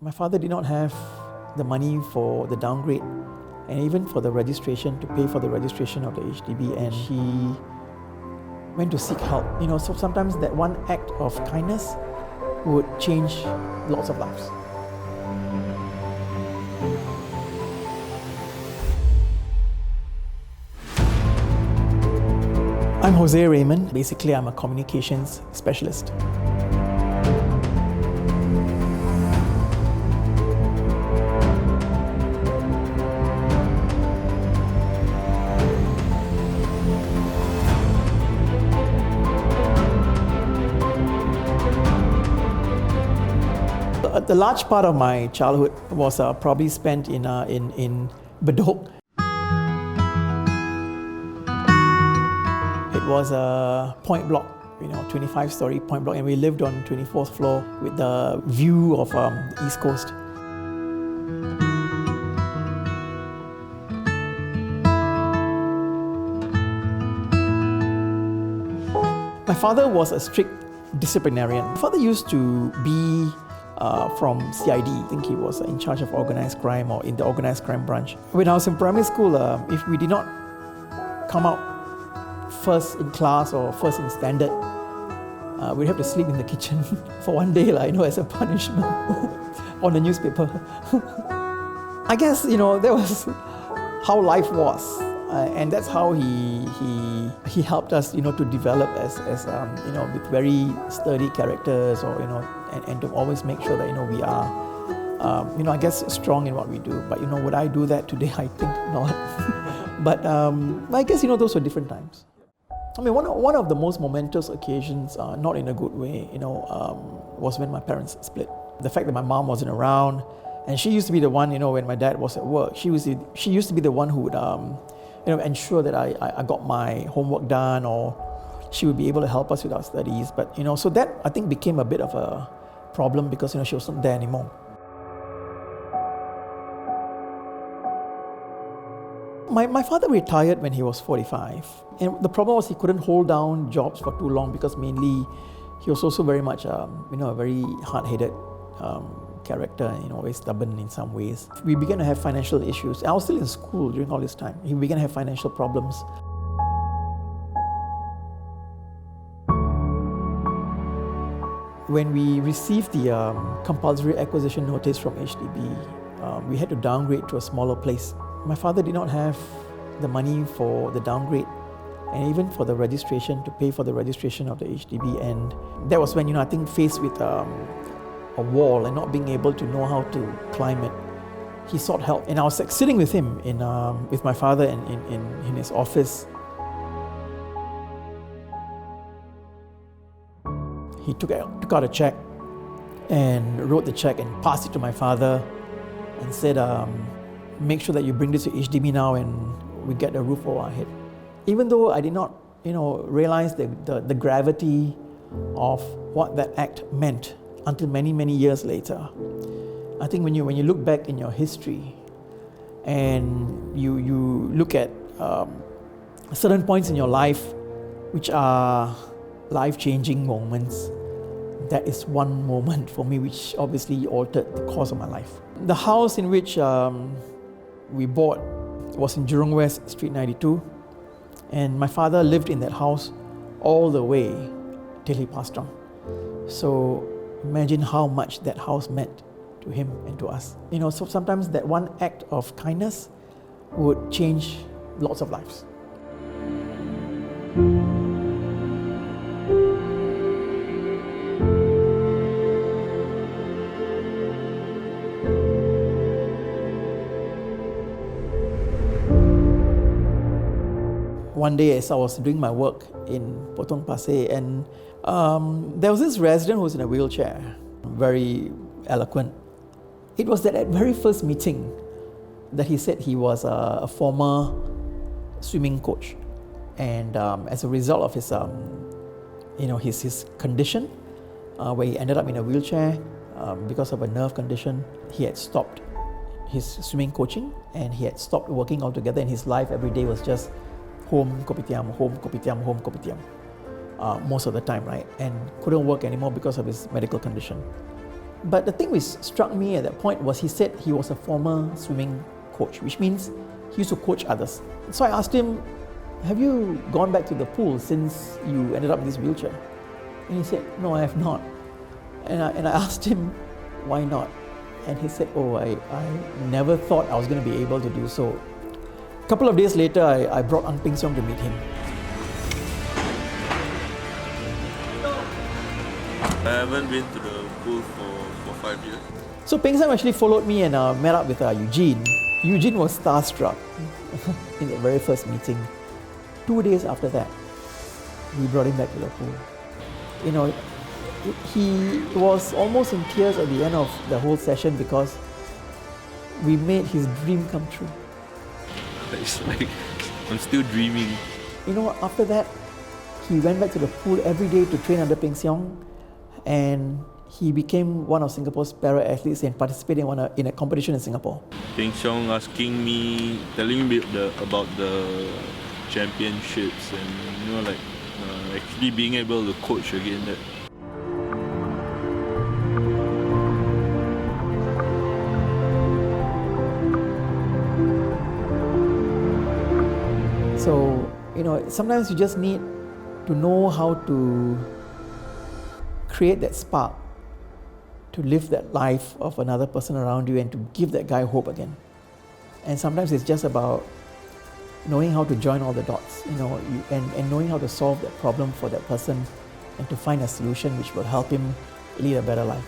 My father did not have the money for the downgrade and even for the registration, to pay for the registration of the HDB, and he went to seek help. So sometimes that one act of kindness would change lots of lives. I'm Jose Raymond. Basically, I'm a communications specialist. The large part of my childhood was probably spent in Bedok. It was a point block, 25-story point block, and we lived on 24th floor with the view of the East Coast. My father was a strict disciplinarian. My father used to be from CID. I think he was in charge of organized crime or in the organized crime branch. When I was in primary school, if we did not come out first in class or first in standard, we'd have to sleep in the kitchen for one day, as a punishment on the newspaper. I guess, that was how life was. And that's how he helped us, to develop as with very sturdy characters, or and to always make sure that we are, I guess, strong in what we do. But would I do that today? I think not. But I guess those were different times. I mean, one of the most momentous occasions, not in a good way, was when my parents split. The fact that my mom wasn't around, and she used to be the one, when my dad was at work, she used to be the one who would ensure that I got my homework done, or she would be able to help us with our studies. But so that I think became a bit of a problem because she wasn't there anymore. My father retired when he was 45, and the problem was he couldn't hold down jobs for too long because mainly he was also very much a very hard-headed character, always stubborn in some ways. We began to have financial issues. I was still in school during all this time. He began to have financial problems. When we received the compulsory acquisition notice from HDB, we had to downgrade to a smaller place. My father did not have the money for the downgrade and even for the registration, to pay for the registration of the HDB. And that was when, I think, faced with a wall and not being able to know how to climb it, he sought help. And I was sitting with him with my father in his office. He took out a check and wrote the check and passed it to my father and said, make sure that you bring this to HDB now and we get a roof over our head. Even though I did not, realize the gravity of what that act meant until many, many years later. I think when you look back in your history and you look at certain points in your life which are life-changing moments, that is one moment for me which obviously altered the course of my life. The house in which we bought was in Jurong West, Street 92, and my father lived in that house all the way till he passed on. So imagine how much that house meant to him and to us. So sometimes that one act of kindness would change lots of lives. One day, as I was doing my work in Potong Pasir, and there was this resident who was in a wheelchair, very eloquent. It was that at very first meeting that he said he was a former swimming coach, and as a result of his his condition, where he ended up in a wheelchair because of a nerve condition, he had stopped his swimming coaching and he had stopped working altogether, and his life every day was just home kopitiam, home kopitiam, home kopitiam, most of the time, right? And couldn't work anymore because of his medical condition. But the thing which struck me at that point was he said he was a former swimming coach, which means he used to coach others. So I asked him, have you gone back to the pool since you ended up in this wheelchair? And he said, no, I have not. And I asked him, why not? And he said, oh, I never thought I was going to be able to do so. A couple of days later, I brought Ang Peng Siong to meet him. I haven't been to the pool for 5 years. So Peng Siong actually followed me and met up with Eugene. Eugene was starstruck in the very first meeting. 2 days after that, we brought him back to the pool. You know, he was almost in tears at the end of the whole session because we made his dream come true. It's like I'm still dreaming. You know, after that, he went back to the pool every day to train under Peng Siong, and he became one of Singapore's para-athletes and participated in a competition in Singapore. Peng Siong asking me, telling me about the championships and, you know, like actually being able to coach again. That So, you know, sometimes you just need to know how to create that spark to live that life of another person around you and to give that guy hope again. And sometimes it's just about knowing how to join all the dots, you know, and knowing how to solve that problem for that person and to find a solution which will help him lead a better life.